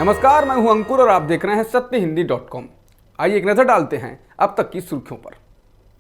नमस्कार, मैं हूं अंकुर और आप देख रहे हैं सत्यहिंदी.com। आइए एक नजर डालते हैं अब तक की सुर्खियों पर।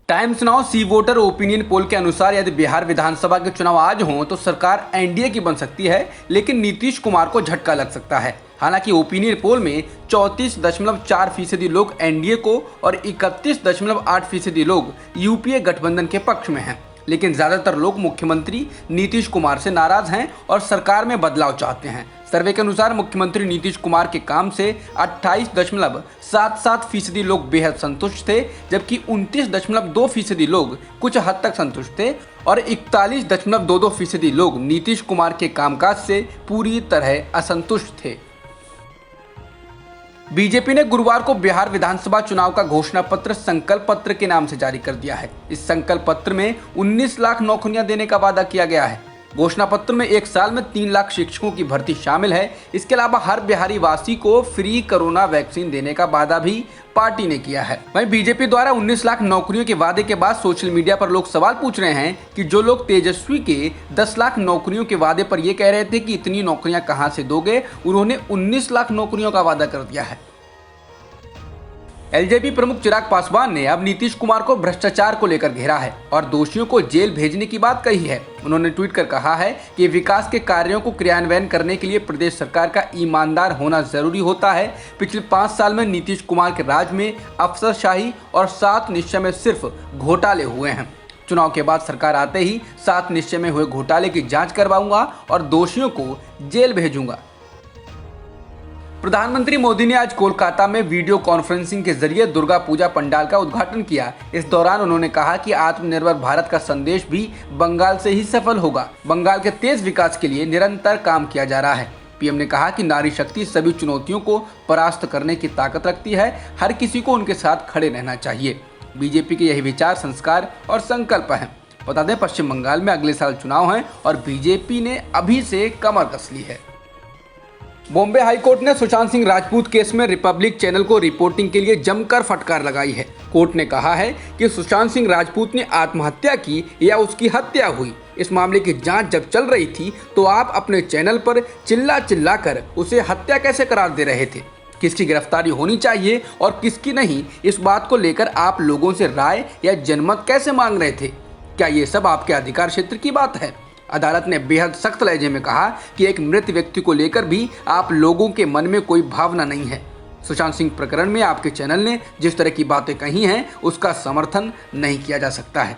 Times now see voter opinion poll के अनुसार यदि बिहार विधानसभा के चुनाव आज हों तो सरकार एनडीए की बन सकती है, लेकिन नीतीश कुमार को झटका लग सकता है। हालांकि ओपिनियन पोल में 34.4% लोग एनडीए को और 31.8% लोग यूपीए गठबंधन के पक्ष में हैं, लेकिन ज्यादातर लोग मुख्यमंत्री नीतीश कुमार से नाराज हैं और सरकार में बदलाव चाहते हैं। सर्वे के अनुसार मुख्यमंत्री नीतीश कुमार के काम से 28.77% लोग बेहद संतुष्ट थे, जबकि 29.2% लोग कुछ हद तक संतुष्ट थे और 41.22% लोग नीतीश कुमार के कामकाज से पूरी तरह असंतुष्ट थे। बीजेपी ने गुरुवार को बिहार विधानसभा चुनाव का घोषणा पत्र संकल्प पत्र के नाम से जारी कर दिया है। इस संकल्प पत्र में 19 लाख नौकरियां देने का वादा किया गया है। घोषणा पत्र में एक साल में 3 लाख शिक्षकों की भर्ती शामिल है। इसके अलावा हर बिहारी वासी को फ्री कोरोना वैक्सीन देने का वादा भी पार्टी ने किया है। वहीं बीजेपी द्वारा 19 लाख नौकरियों के वादे के बाद सोशल मीडिया पर लोग सवाल पूछ रहे हैं कि जो लोग तेजस्वी के 10 लाख नौकरियों के वादे पर यह कह रहे थे कि इतनी नौकरियां कहां से दोगे, उन्होंने 19 लाख नौकरियों का वादा कर दिया है। एलजेपी प्रमुख चिराग पासवान ने अब नीतीश कुमार को भ्रष्टाचार को लेकर घेरा है और दोषियों को जेल भेजने की बात कही है। उन्होंने ट्वीट कर कहा है कि विकास के कार्यों को क्रियान्वयन करने के लिए प्रदेश सरकार का ईमानदार होना जरूरी होता है। पिछले 5 साल में नीतीश कुमार के राज में अफसरशाही और 7 निश्चय में सिर्फ घोटाले हुए हैं। चुनाव के बाद सरकार आते ही 7 निश्चय में हुए घोटाले की जांच करवाऊंगा और दोषियों को जेल भेजूंगा। प्रधानमंत्री मोदी ने आज कोलकाता में वीडियो कॉन्फ्रेंसिंग के जरिए दुर्गा पूजा पंडाल का उद्घाटन किया। इस दौरान उन्होंने कहा कि आत्मनिर्भर भारत का संदेश भी बंगाल से ही सफल होगा। बंगाल के तेज विकास के लिए निरंतर काम किया जा रहा है। पीएम ने कहा कि नारी शक्ति सभी चुनौतियों को परास्त करने की ताकत रखती है। हर किसी को उनके साथ खड़े रहना चाहिए। बीजेपी के यही विचार, संस्कार और संकल्प है। बता दें, पश्चिम बंगाल में अगले साल चुनाव है और बीजेपी ने अभी से कमर कस ली है। बॉम्बे हाईकोर्ट ने सुशांत सिंह राजपूत केस में रिपब्लिक चैनल को रिपोर्टिंग के लिए जमकर फटकार लगाई है। कोर्ट ने कहा है कि सुशांत सिंह राजपूत ने आत्महत्या की या उसकी हत्या हुई। इस मामले की जांच जब चल रही थी तो आप अपने चैनल पर चिल्ला कर उसे हत्या कैसे करार दे रहे थे? किसकी गिरफ्तारी होनी चाहिए और किसकी नहीं, इस बात को लेकर आप लोगों से राय या जनमत कैसे मांग रहे थे? क्या ये सब आपके अधिकार क्षेत्र की बात है? अदालत ने बेहद सख्त लहजे में कहा कि एक मृत व्यक्ति को लेकर भी आप लोगों के मन में कोई भावना नहीं है। सुशांत सिंह प्रकरण में आपके चैनल ने जिस तरह की बातें कही हैं उसका समर्थन नहीं किया जा सकता है।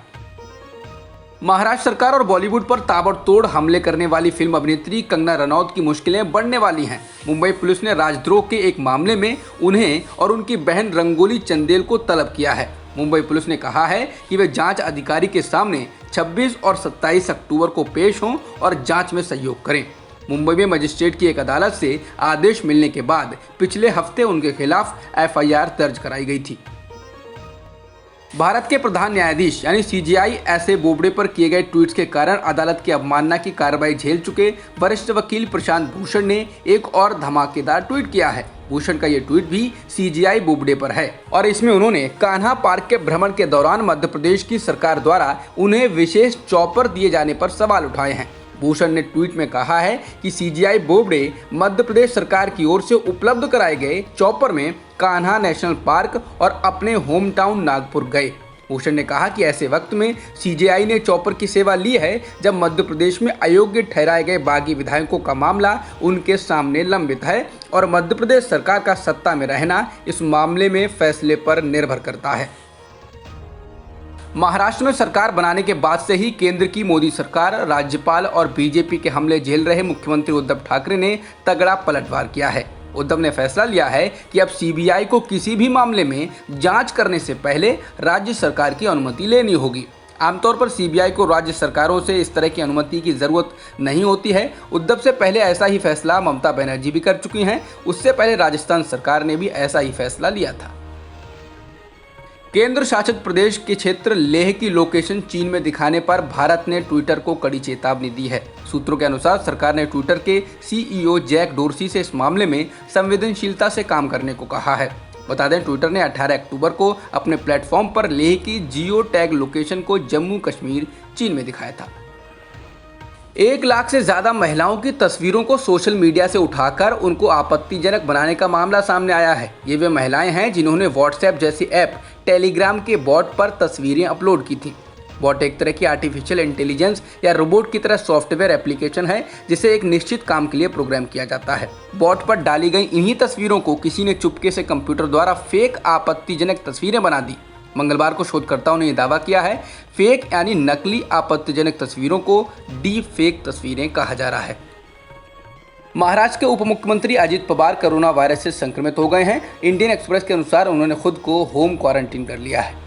महाराष्ट्र सरकार और बॉलीवुड पर ताबड़तोड़ हमले करने वाली फिल्म अभिनेत्री कंगना रनौत की मुश्किलें बढ़ने वाली हैं। मुंबई पुलिस ने राजद्रोह के एक मामले में उन्हें और उनकी बहन रंगोली चंदेल को तलब किया है। मुंबई पुलिस ने कहा है कि वे जांच अधिकारी के सामने 26 और 27 अक्टूबर को पेश हों और जांच में सहयोग करें। मुंबई में मजिस्ट्रेट की एक अदालत से आदेश मिलने के बाद पिछले हफ्ते उनके खिलाफ एफआईआर दर्ज कराई गई थी। भारत के प्रधान न्यायाधीश यानी सीजेआई एसए बोबडे पर किए गए ट्वीट्स के कारण अदालत की अवमानना की कार्रवाई झेल चुके वरिष्ठ वकील प्रशांत भूषण ने एक और धमाकेदार ट्वीट किया है। भूषण का ये ट्वीट भी सीजेआई बोबडे पर है और इसमें उन्होंने कान्हा पार्क के भ्रमण के दौरान मध्य प्रदेश की सरकार द्वारा उन्हें विशेष चॉपर दिए जाने पर सवाल उठाए हैं। भूषण ने ट्वीट में कहा है कि सीजेआई बोबडे मध्य प्रदेश सरकार की ओर से उपलब्ध कराए गए चॉपर में कान्हा नेशनल पार्क और अपने होम टाउन नागपुर गए। भूषण ने कहा कि ऐसे वक्त में सीजेआई ने चॉपर की सेवा ली है जब मध्य प्रदेश में अयोग्य ठहराए गए बागी विधायकों का मामला उनके सामने लंबित है और मध्य प्रदेश सरकार का सत्ता में रहना इस मामले में फैसले पर निर्भर करता है। महाराष्ट्र में सरकार बनाने के बाद से ही केंद्र की मोदी सरकार, राज्यपाल और बीजेपी के हमले झेल रहे मुख्यमंत्री उद्धव ठाकरे ने तगड़ा पलटवार किया है। उद्धव ने फैसला लिया है कि अब सीबीआई को किसी भी मामले में जांच करने से पहले राज्य सरकार की अनुमति लेनी होगी। आमतौर पर सीबीआई को राज्य सरकारों से इस तरह की अनुमति की जरूरत नहीं होती है। उद्धव से पहले ऐसा ही फैसला ममता बनर्जी भी कर चुकी हैं। उससे पहले राजस्थान सरकार ने भी ऐसा ही फैसला लिया था। केंद्र शासित प्रदेश के क्षेत्र लेह की लोकेशन चीन में दिखाने पर भारत ने ट्विटर को कड़ी चेतावनी दी है। सूत्रों के अनुसार सरकार ने ट्विटर के सीईओ जैक डोर्सी से इस मामले में संवेदनशीलता से काम करने को कहा है। बता दें, ट्विटर ने 18 अक्टूबर को अपने प्लेटफॉर्म पर लेह की जियो टैग लोकेशन को जम्मू कश्मीर चीन में दिखाया था। 1 लाख से ज़्यादा महिलाओं की तस्वीरों को सोशल मीडिया से उठाकर उनको आपत्तिजनक बनाने का मामला सामने आया है। ये वे महिलाएं हैं जिन्होंने व्हाट्सएप जैसी ऐप टेलीग्राम के बॉट पर तस्वीरें अपलोड की थी। बॉट एक तरह की आर्टिफिशियल इंटेलिजेंस या रोबोट की तरह सॉफ्टवेयर एप्लीकेशन है जिसे एक निश्चित काम के लिए प्रोग्राम किया जाता है। बॉट पर डाली गई इन्हीं तस्वीरों को किसी ने चुपके से कंप्यूटर द्वारा फेक आपत्तिजनक तस्वीरें बना दी। मंगलवार को शोधकर्ताओं ने यह दावा किया है। फेक यानी नकली आपत्तिजनक तस्वीरों को डीप फेक तस्वीरें कहा जा रहा है। महाराष्ट्र के उप मुख्यमंत्री अजित पवार कोरोना वायरस से संक्रमित हो गए हैं। इंडियन एक्सप्रेस के अनुसार उन्होंने खुद को होम क्वारंटीन कर लिया है।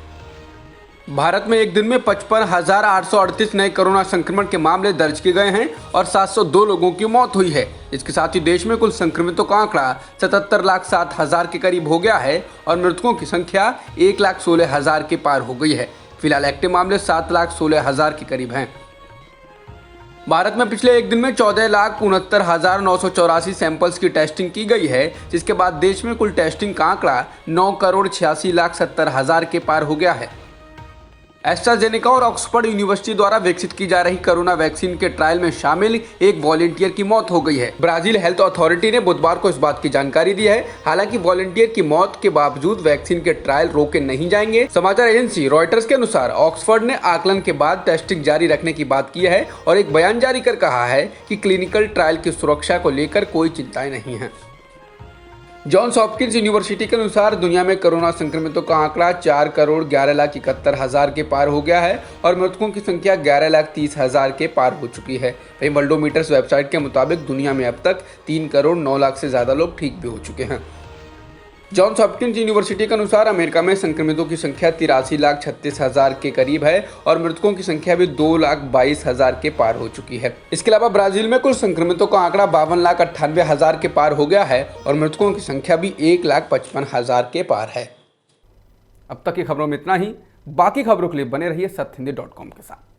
भारत में एक दिन में 55,838 नए कोरोना संक्रमण के मामले दर्ज किए गए हैं और 702 लोगों की मौत हुई है। इसके साथ ही देश में कुल संक्रमितों का आंकड़ा 77,07,000 के करीब हो गया है और मृतकों की संख्या 1,16,000 के पार हो गई है। फिलहाल एक्टिव मामले 7,16,000 के करीब हैं। भारत में पिछले एक दिन में 14,69,984 सैंपल्स की टेस्टिंग की गई है, जिसके बाद देश में कुल टेस्टिंग का आंकड़ा 9,86,70,000 के पार हो गया है। एस्ट्राजेनेका और ऑक्सफोर्ड यूनिवर्सिटी द्वारा विकसित की जा रही कोरोना वैक्सीन के ट्रायल में शामिल एक वॉलंटियर की मौत हो गई है। ब्राजील हेल्थ अथॉरिटी ने बुधवार को इस बात की जानकारी दी है। हालांकि वॉलंटियर की मौत के बावजूद वैक्सीन के ट्रायल रोके नहीं जाएंगे। समाचार एजेंसी रॉयटर्स के अनुसार ऑक्सफोर्ड ने आकलन के बाद टेस्टिंग जारी रखने की बात की है और एक बयान जारी कर कहा है कि क्लिनिकल ट्रायल की सुरक्षा को लेकर कोई चिंताएं नहीं है। जॉन्स हॉपकिंस यूनिवर्सिटी के अनुसार दुनिया में कोरोना संक्रमितों का आंकड़ा 4,11,71,000 के पार हो गया है और मृतकों की संख्या 11,30,000 के पार हो चुकी है। वहीं वर्ल्डोमीटर्स वेबसाइट के मुताबिक दुनिया में अब तक 3,09,00,000 से ज़्यादा लोग ठीक भी हो चुके हैं। जॉन्स हॉपकिंस यूनिवर्सिटी के अनुसार अमेरिका में संक्रमितों की संख्या 83,36,000 के करीब है और मृतकों की संख्या भी 2,22,000 के पार हो चुकी है। इसके अलावा ब्राजील में कुल संक्रमितों का आंकड़ा 52,98,000 के पार हो गया है और मृतकों की संख्या भी 1,55,000 के पार है। अब तक की खबरों में इतना ही। बाकी खबरों के लिए बने रहिए सत्यहिंदी.com के साथ।